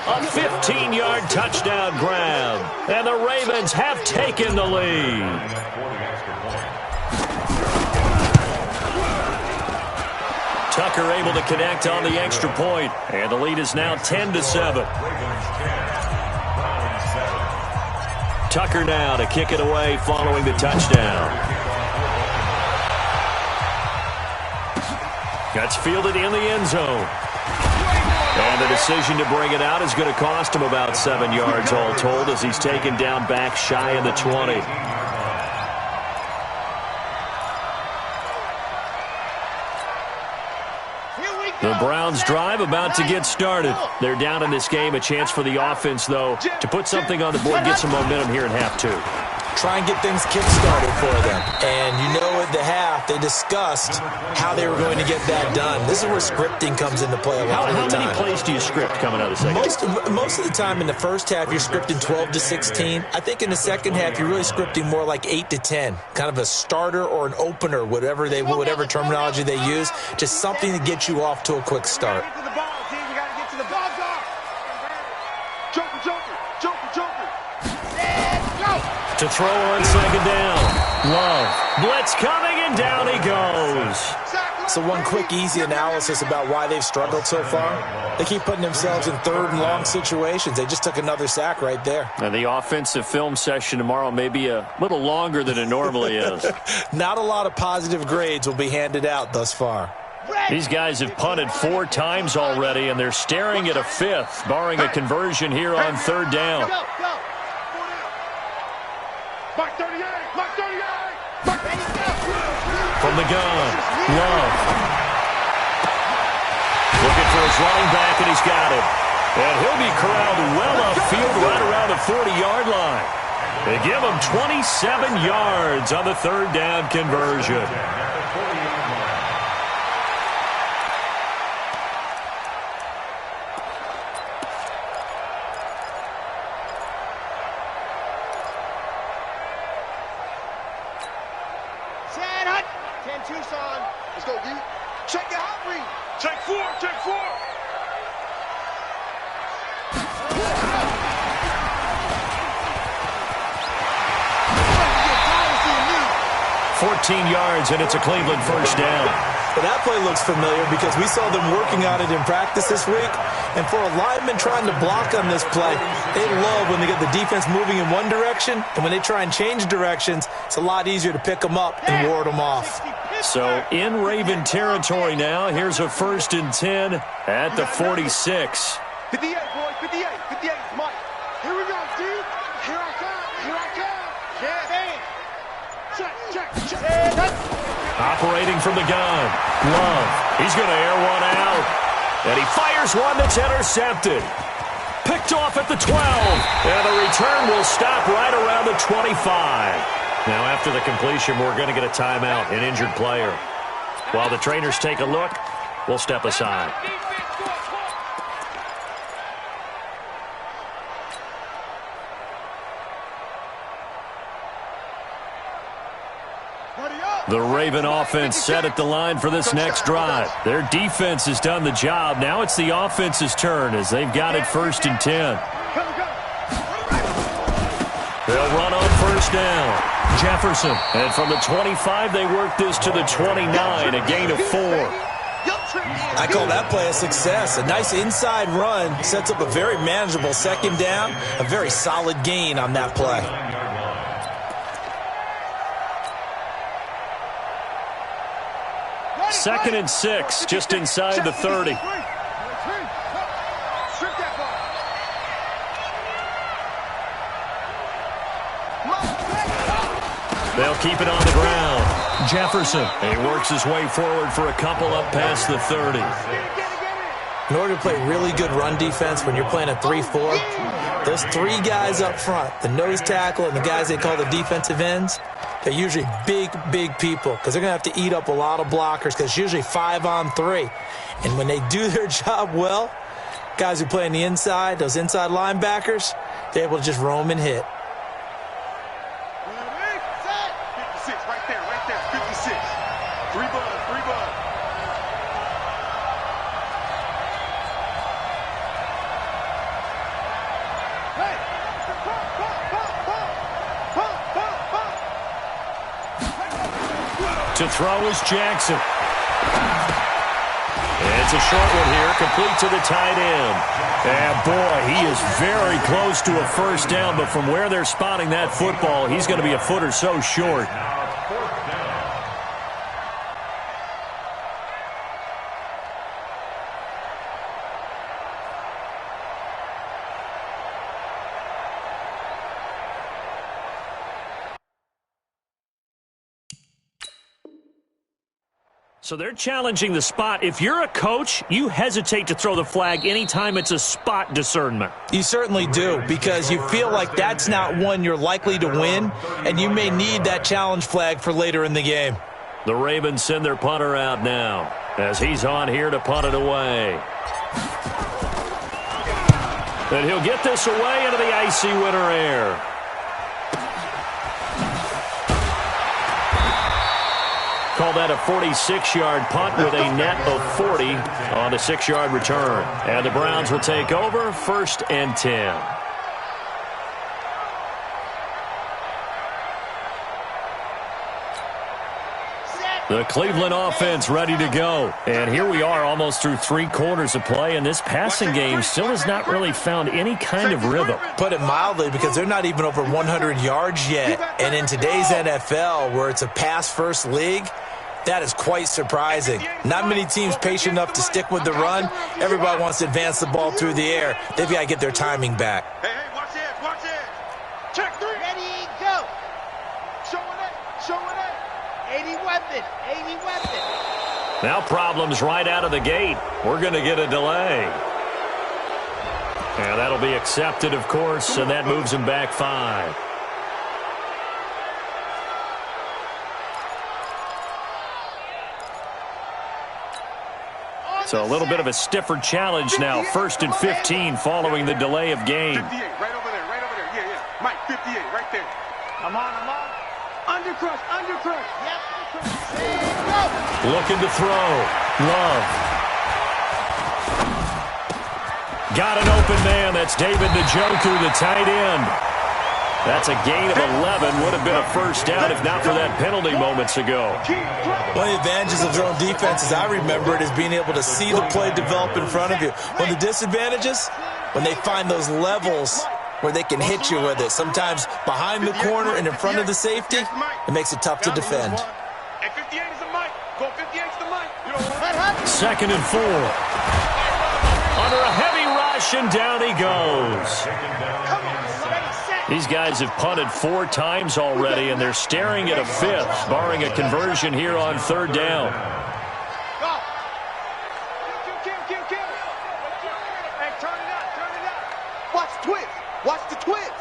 A 15-yard touchdown grab. And the Ravens have taken the lead. Tucker able to connect on the extra point. And the lead is now 10-7. Tucker now to kick it away following the touchdown. Gets fielded in the end zone. And the decision to bring it out is going to cost him about 7 yards all told as he's taken down back shy of the 20. The Browns drive about to get started. They're down in this game. A chance for the offense, though, to put something on the board, get some momentum here in half 2. Try and get things kick-started for them. And you know at the half, they discussed how they were going to get that done. This is where scripting comes into play a lot of the time. How many plays do you script coming out of the second? Most of the time in the first half, you're scripting 12 to 16. I think in the second half, you're really scripting more like 8 to 10. Kind of a starter or an opener, whatever terminology they use. Just something to get you off to a quick start. To throw on second down. Love. Blitz coming, and down he goes. So one quick, easy analysis about why they've struggled so far. They keep putting themselves in 3rd and long situations. They just took another sack right there. And the offensive film session tomorrow may be a little longer than it normally is. Not a lot of positive grades will be handed out thus far. These guys have punted 4 times already, and they're staring at a 5th, barring a conversion here on 3rd down. From the gun, Love. Looking for his running back, and he's got him. And he'll be corralled well upfield right around the 40-yard line. They give him 27 yards on the 3rd down conversion. Let's go, D. Check your hot read. Take 4, take 4. 14 yards, and it's a Cleveland first down. But that play looks familiar because we saw them working on it in practice this week. And for a lineman trying to block on this play, they love when they get the defense moving in one direction. And when they try and change directions, it's a lot easier to pick them up and ward them off. So in Raven territory now. Here's a 1st and 10 at the 46. 58, boy, 58, 58, Mike. Here we go, D. Here I come, here I come. Yeah, man. Check, check, check. Operating from the gun. Love. He's going to air one out. And he fires one that's intercepted. Picked off at the 12. And the return will stop right around the 25. Now, after the completion, we're going to get a timeout, an injured player. While the trainers take a look, we'll step aside. The Raven offense set at the line for this next drive. Their defense has done the job. Now it's the offense's turn as they've got it 1st and 10. They'll run on 1st down. Jefferson. And from the 25, they work this to the 29, a gain of 4. I call that play a success. A nice inside run sets up a very manageable 2nd down. A very solid gain on that play. Second and 6, just inside the 30. They'll keep it on the ground. Jefferson. He works his way forward for a couple up past the 30. In order to play really good run defense when you're playing a 3-4, those 3 guys up front, the nose tackle and the guys they call the defensive ends, they're usually big, big people because they're going to have to eat up a lot of blockers because it's usually 5-on-3. And when they do their job well, guys who play on the inside, those inside linebackers, they're able to just roam and hit. 56, right there, 56. 3 bud. To throw is Jackson. And it's a short one here, complete to the tight end. And boy, he is very close to a 1st down, but from where they're spotting that football, he's going to be a foot or so short. So they're challenging the spot. If you're a coach, you hesitate to throw the flag anytime it's a spot discernment. You certainly do, because you feel like that's not one you're likely to win, and you may need that challenge flag for later in the game. The Ravens send their punter out now as he's on here to punt it away. And he'll get this away into the icy winter air. Call that a 46-yard punt with a net of 40 on a 6-yard return. And the Browns will take over 1st and 10. The Cleveland offense ready to go. And here we are almost through 3 quarters of play, and this passing game still has not really found any kind of rhythm. Put it mildly, because they're not even over 100 yards yet. And in today's NFL, where it's a pass-first league, that is quite surprising. Not many teams patient enough to stick with the run. Everybody wants to advance the ball through the air. They've got to get their timing back. Hey, watch edge. Check 3. Ready, go. Showing it. 80 weapon. Now problems right out of the gate. We're going to get a delay. And that'll be accepted, of course, and that moves him back 5. So a little bit of a stiffer challenge now. 1st and 15 following the delay of game. 58, right over there. Yeah. Mike, 58, right there. I'm on. Undercrush. Yep. Looking to throw. Love. Got an open man. That's David Njoku, the tight end. That's a gain of 11. Would have been a 1st down if not for that penalty moments ago. One of the advantages of their own defense, as I remember it, is being able to see the play develop in front of you. One of the disadvantages, when they find those levels where they can hit you with it. Sometimes behind the corner and in front of the safety, it makes it tough to defend. And 58 is the Mike. Go 58 is the Mike. 2nd and 4. Under a heavy rush, and down he goes. Come on, ready, set. These guys have punted 4 times already, and they're staring at a 5th, barring a conversion here on 3rd down. Go. Kill. Hey, turn it up. Watch twist. Watch the twist.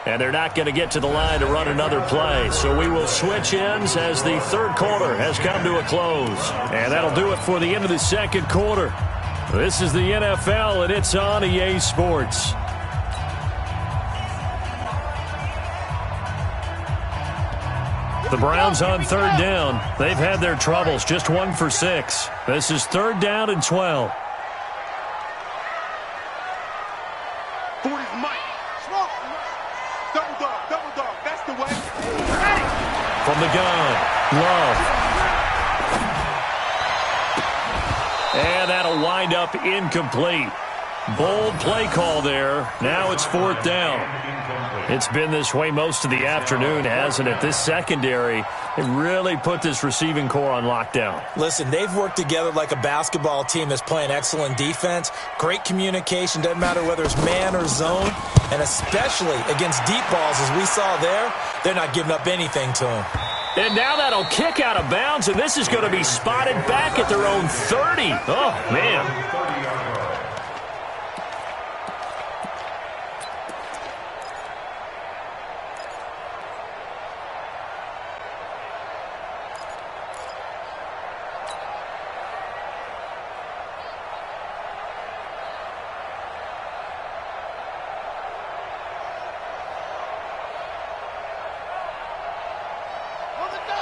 And they're not going to get to the line to run another play. So we will switch ends as the 3rd quarter has come to a close. And that'll do it for the end of the 2nd quarter. This is the NFL, and it's on EA Sports. The Browns on 3rd down. They've had their troubles, just 1 for 6. This is 3rd down and 12. 40's Mike. Smoke. Double dog. That's the way. From the gun, Love. And that'll wind up incomplete. Bold play call there. Now it's 4th down. It's been this way most of the afternoon, hasn't it? This secondary, it really put this receiving core on lockdown. Listen, they've worked together like a basketball team that's playing excellent defense. Great communication, doesn't matter whether it's man or zone. And especially against deep balls, as we saw there, they're not giving up anything to them. And now that'll kick out of bounds, and this is going to be spotted back at their own 30. Oh, man.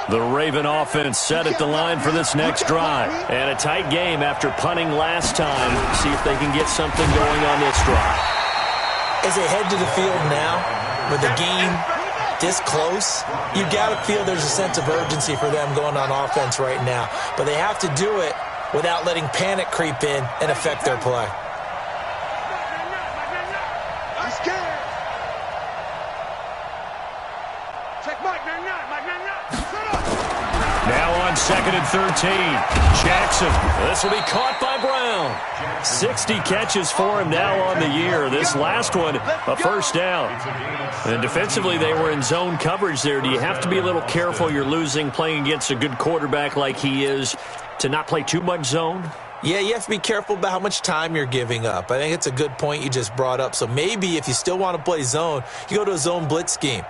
The Raven offense set at the line for this next drive. And a tight game after punting last time. See if they can get something going on this drive. As they head to the field now, with the game this close, you got to feel there's a sense of urgency for them going on offense right now. But they have to do it without letting panic creep in and affect their play. I'm scared. Check Mike 99. Now on 2nd and 13. Jackson. This will be caught by Brown. 60 catches for him now on the year. This last one, a 1st down. And defensively, they were in zone coverage there. Do you have to be a little careful? You're losing playing against a good quarterback like he is to not play too much zone? Yeah, you have to be careful about how much time you're giving up. I think it's a good point you just brought up. So maybe if you still want to play zone, you go to a zone blitz scheme.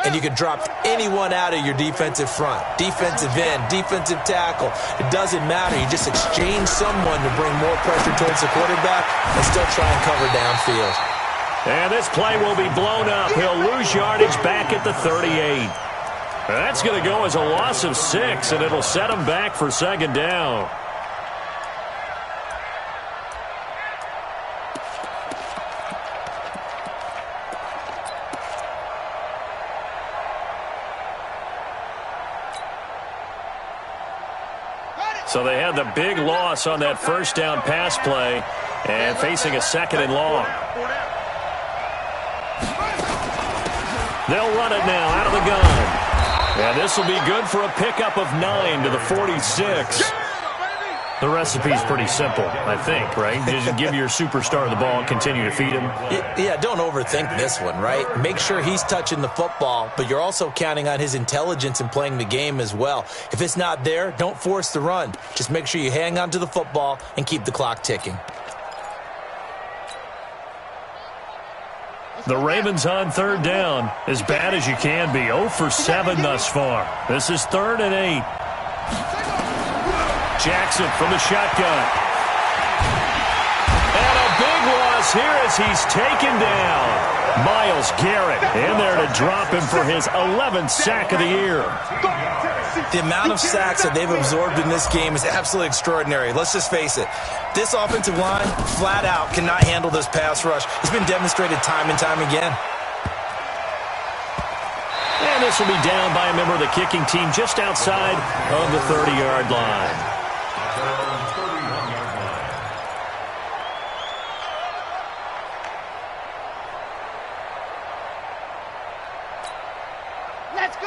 And you can drop anyone out of your defensive front, defensive end, defensive tackle. It doesn't matter. You just exchange someone to bring more pressure towards the quarterback and still try and cover downfield. And this play will be blown up. He'll lose yardage back at the 38. That's going to go as a loss of 6, and it'll set him back for 2nd down. So they had the big loss on that 1st down pass play and facing a 2nd and long. They'll run it now out of the gun. And this will be good for a pickup of 9 to the 46. The recipe's pretty simple, I think, right? Just give your superstar the ball and continue to feed him. Yeah, don't overthink this one, right? Make sure he's touching the football, but you're also counting on his intelligence in playing the game as well. If it's not there, don't force the run. Just make sure you hang on to the football and keep the clock ticking. The Ravens on 3rd down, as bad as you can be. 0 for 7 thus far. This is 3rd and 8. Jackson from the shotgun. And a big loss here as he's taken down. Myles Garrett in there to drop him for his 11th sack of the year. The amount of sacks that they've absorbed in this game is absolutely extraordinary. Let's just face it. This offensive line, flat out, cannot handle this pass rush. It's been demonstrated time and time again. And this will be down by a member of the kicking team just outside of the 30-yard line.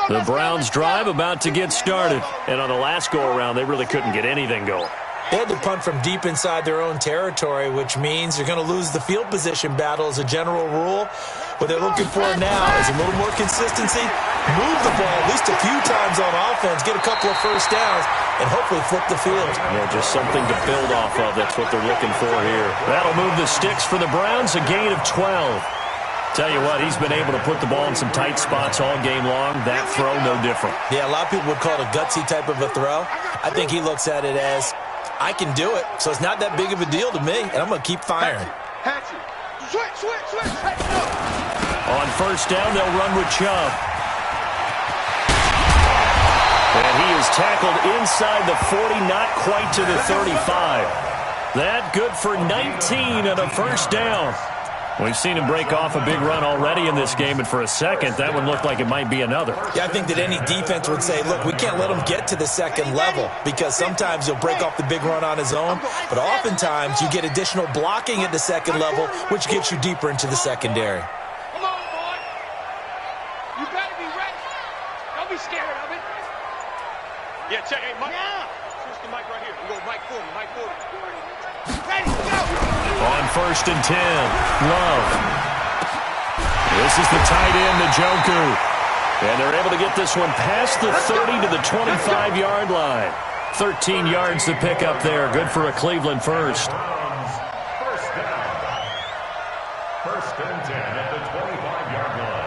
The Browns drive about to get started. And on the last go-around, they really couldn't get anything going. They had to punt from deep inside their own territory, which means you're going to lose the field position battle as a general rule. What they're looking for now is a little more consistency, move the ball at least a few times on offense, get a couple of first downs, and hopefully flip the field. Yeah, just something to build off of. That's what they're looking for here. That'll move the sticks for the Browns, a gain of 12. Tell you what, he's been able to put the ball in some tight spots all game long. That throw, no different. Yeah, a lot of people would call it a gutsy type of a throw. I think he looks at it as, I can do it, so it's not that big of a deal to me, and I'm going to keep firing. Switch. On first down, they'll run with Chubb. And he is tackled inside the 40, not quite to the 35. That good for 19 and a first down. We've seen him break off a big run already in this game, and for a second, that one looked like it might be another. Yeah, I think that any defense would say, look, we can't let him get to the second level because sometimes he'll break off the big run on his own, but oftentimes you get additional blocking at the second level, which gets you deeper into the secondary. Come on, boy. You better be ready. Don't be scared of it. Yeah, check. Hey, Mike. Yeah. Switch the mic right here. We go Mike 40. Ready, go. On first and 10, Love. This is the tight end, Njoku. And they're able to get this one past the 30 to the 25-yard line. 13 yards to pick up there. Good for a Cleveland first. First down. First and 10 at the 25-yard line.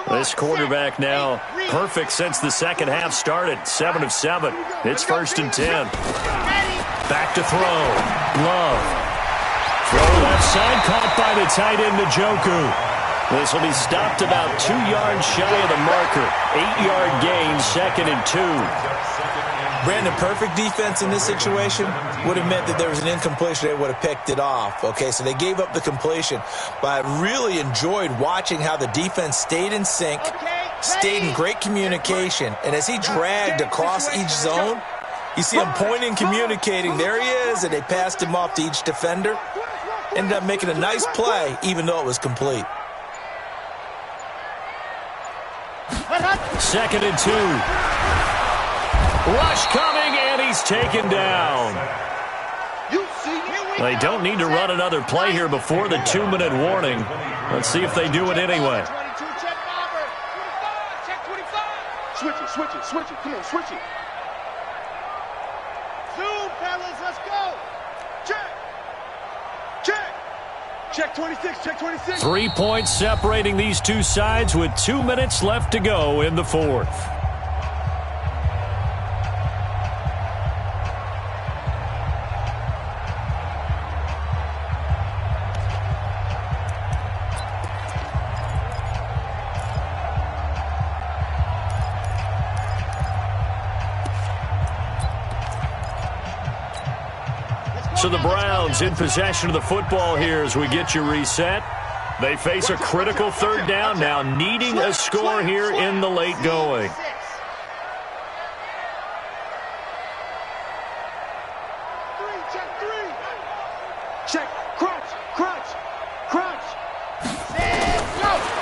This quarterback now perfect since the second half started. 7 of 7. It's first and 10. Back to throw. Love. Throw left side, caught by the tight end Njoku. This will be stopped about 2 yards shy of the marker. 8-yard gain, second and 2. Brandon, perfect defense in this situation would have meant that there was an incompletion. They would have picked it off. Okay, so they gave up the completion. But I really enjoyed watching how the defense stayed in sync, stayed in great communication. And as he dragged across each zone, you see him pointing, communicating. There he is, and they passed him off to each defender. Ended up making a nice play, even though it was complete. Second and 2. Rush coming, and he's taken down. They don't need to run another play here before the 2-minute warning. Let's see if they do it anyway. Switch it. Come on, switch it. Zoom, fellas, let's go. Check 26, check 26. 3 points separating these two sides with 2 minutes left to go in the fourth. So the Browns in possession of the football here as we get you reset. They face a critical third down now, needing a score here in the late going. Check, crunch.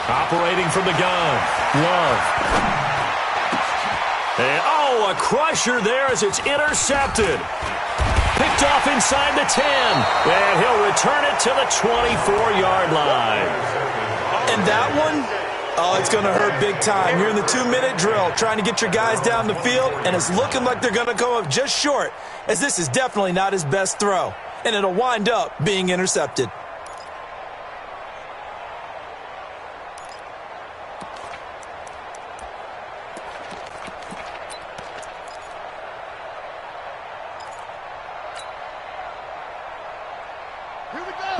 Operating from the gun, Love. And, a crusher there as it's intercepted. Picked off inside the 10, and he'll return it to the 24-yard line. And that one, it's going to hurt big time. You're in the 2-minute drill trying to get your guys down the field, and it's looking like they're going to come up just short, as this is definitely not his best throw, and it'll wind up being intercepted.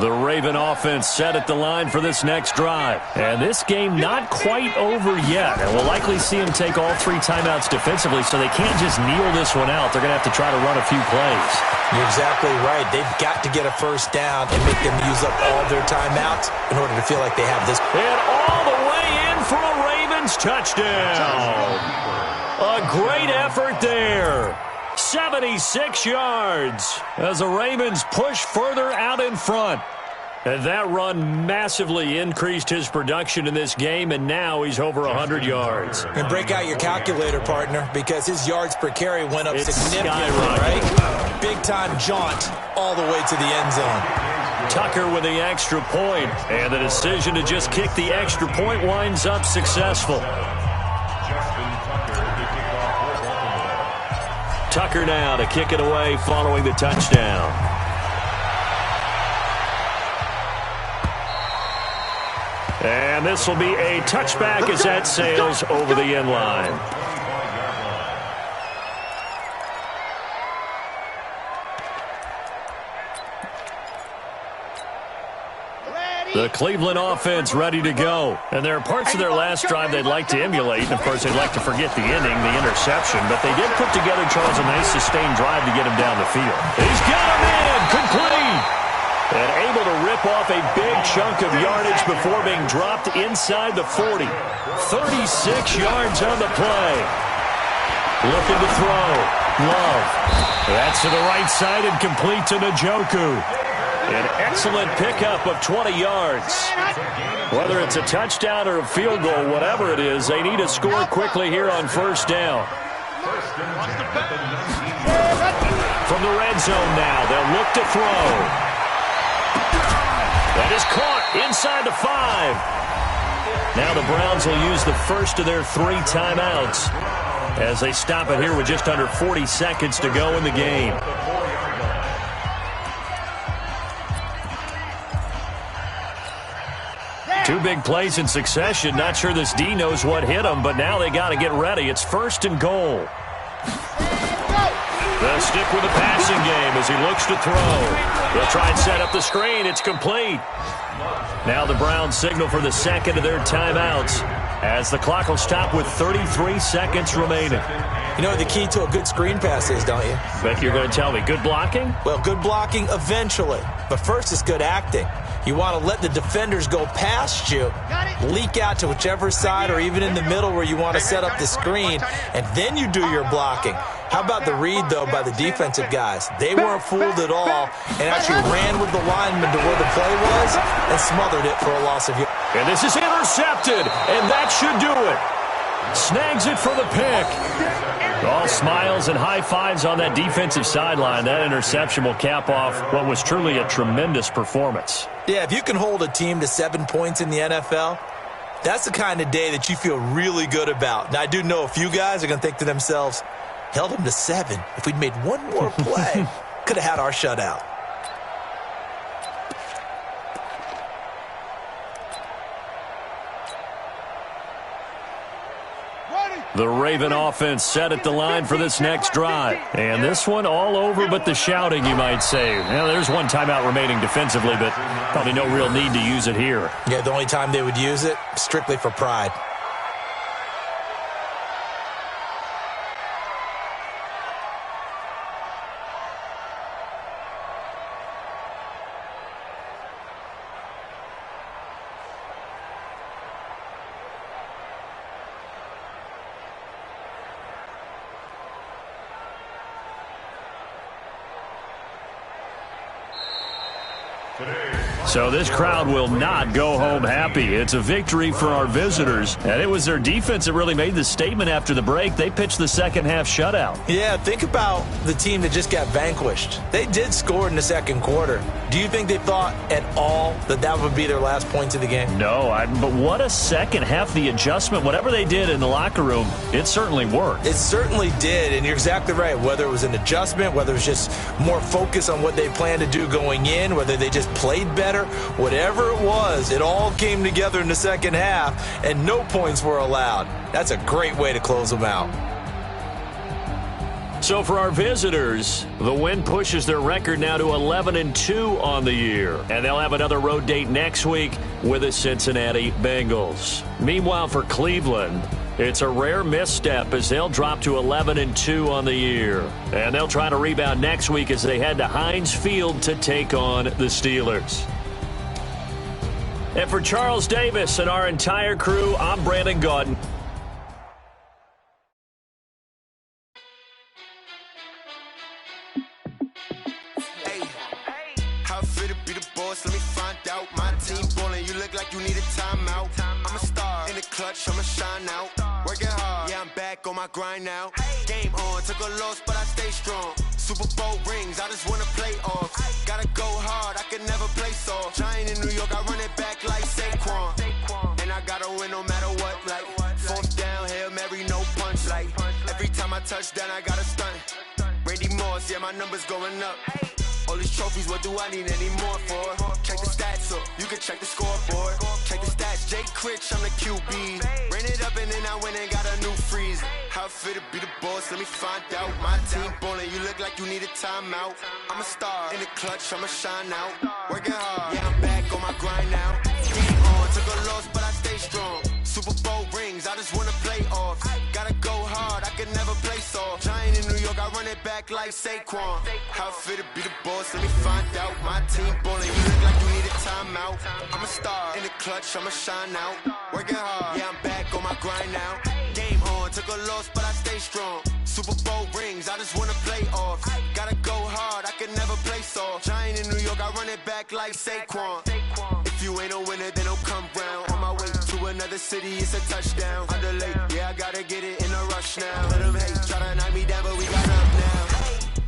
The Raven offense set at the line for this next drive. And this game not quite over yet. And we'll likely see them take all 3 timeouts defensively, so they can't just kneel this one out. They're going to have to try to run a few plays. You're exactly right. They've got to get a first down and make them use up all their timeouts in order to feel like they have this. And all the way in for a Ravens touchdown. A great effort there. 76 yards as the Ravens push further out in front. And that run massively increased his production in this game, and now he's over 100 yards. And break out your calculator, partner, because his yards per carry went up significantly, skyrocketed. right? Big-time jaunt all the way to the end zone. Tucker with the extra point, and the decision to just kick the extra point winds up successful. Tucker now to kick it away following the touchdown. And this will be a touchback as that sails over the end line. The Cleveland offense ready to go. And there are parts of their last drive they'd like to emulate. And, of course, they'd like to forget the ending, the interception. But they did put together, Charles, a nice sustained drive to get him down the field. He's got him in. Complete. And able to rip off a big chunk of yardage before being dropped inside the 40. 36 yards on the play. Looking to throw. Love. That's to the right side and complete to Njoku. An excellent pickup of 20 yards. Whether it's a touchdown or a field goal, whatever it is, they need to score quickly here on first down. From the red zone now, they'll look to throw. That is caught inside the 5. Now the Browns will use the first of their 3 timeouts as they stop it here with just under 40 seconds to go in the game. Two big plays in succession. Not sure this D knows what hit him, but now they got to get ready. It's 1st and goal. They'll stick with the passing game as he looks to throw. They'll try and set up the screen. It's complete. Now the Browns signal for the second of their timeouts as the clock will stop with 33 seconds remaining. You know what the key to a good screen pass is, don't you? Bet you're going to tell me. Good blocking? Well, good blocking eventually. But first it's good acting. You want to let the defenders go past you, leak out to whichever side or even in the middle where you want to set up the screen, and then you do your blocking. How about the read, though, by the defensive guys? They weren't fooled at all and actually ran with the lineman to where the play was and smothered it for a loss of yards. And this is intercepted, and that should do it. Snags it for the pick. All smiles and high fives on that defensive sideline. That interception will cap off what was truly a tremendous performance. Yeah, if you can hold a team to 7 points in the NFL, that's the kind of day that you feel really good about. Now, I do know a few guys are going to think to themselves, held them to 7. If we'd made one more play, could have had our shutout. The Raven offense set at the line for this next drive. And this one all over but the shouting, you might say. Now, there's one timeout remaining defensively, but probably no real need to use it here. Yeah, the only time they would use it, strictly for pride. So this crowd will not go home happy. It's a victory for our visitors, and it was their defense that really made the statement after the break. They pitched the second half shutout. Yeah, think about the team that just got vanquished. They did score in the second quarter. Do you think they thought at all that that would be their last points of the game? No, but what a second half. The adjustment, whatever they did in the locker room, it certainly worked. It certainly did, and you're exactly right. Whether it was an adjustment, whether it was just more focus on what they planned to do going in, whether they just played better, whatever it was, it all came together in the second half, and no points were allowed. That's a great way to close them out. So for our visitors, the win pushes their record now to 11-2 on the year. And they'll have another road date next week with the Cincinnati Bengals. Meanwhile, for Cleveland, it's a rare misstep as they'll drop to 11-2 on the year. And they'll try to rebound next week as they head to Heinz Field to take on the Steelers. And for Charles Davis and our entire crew, I'm Brandon Gaudin. boss, let me find out. My team ballin', you look like you need a timeout. I'm a star, in the clutch, I'ma shine out. Working hard, yeah, I'm back on my grind now. Game on, took a loss, but I stay strong. Super Bowl rings, I just wanna play off. Gotta go hard, I can never play soft. Giant in New York, I run it back like Saquon. And I gotta win no matter what, like fourth down, Hail Mary, no punch. Like every time I touch down, I gotta stunt. Randy Moss, yeah, my numbers going up. All these trophies, what do I need any more for? Check the stats up, you can check the scoreboard. Check the stats, Jake Critch, I'm the QB. Ran it up and then I went and got a new freeze. How fit to be the boss, let me find out. My team ballin', you look like you need a timeout. I'm a star, in the clutch, I'ma shine out. Working hard, yeah, I'm back on my grind now. Game on, took a loss, but I stay strong. Super Bowl rings, I just wanna play off. Gotta go hard, I can never play soft. Giant in New York, I run it back like Saquon. How fit to be the boss, let me find out. My team ballin', you look like you need a timeout. I'm a star, in the clutch, I'ma shine out. Working hard, yeah, I'm back on my grind now. Game on, took a loss, but I stay strong. Super Bowl rings, I just wanna play off. Gotta go hard, I can never play soft. Giant in New York, I run it back like Saquon. If you ain't a winner, then don't come round. On my way to another city, it's a touchdown. Under late, yeah, I gotta get it in a rush now. Let them hate, try to knock me down, but we got up now.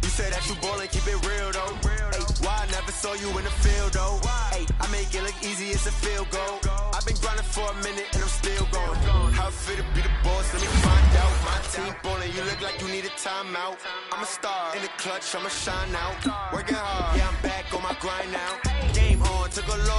You say that you ballin', keep it real though. Hey, why I never saw you in the field though? Hey, I make it look easy, it's a field goal. I've been grinding for a minute and I'm still going. How fit to be the boss, let me find out. My team ballin', you look like you need a timeout. I'm a star, in the clutch, I'ma shine out. Working hard, yeah, I'm back on my grind now. Game on, took a loss.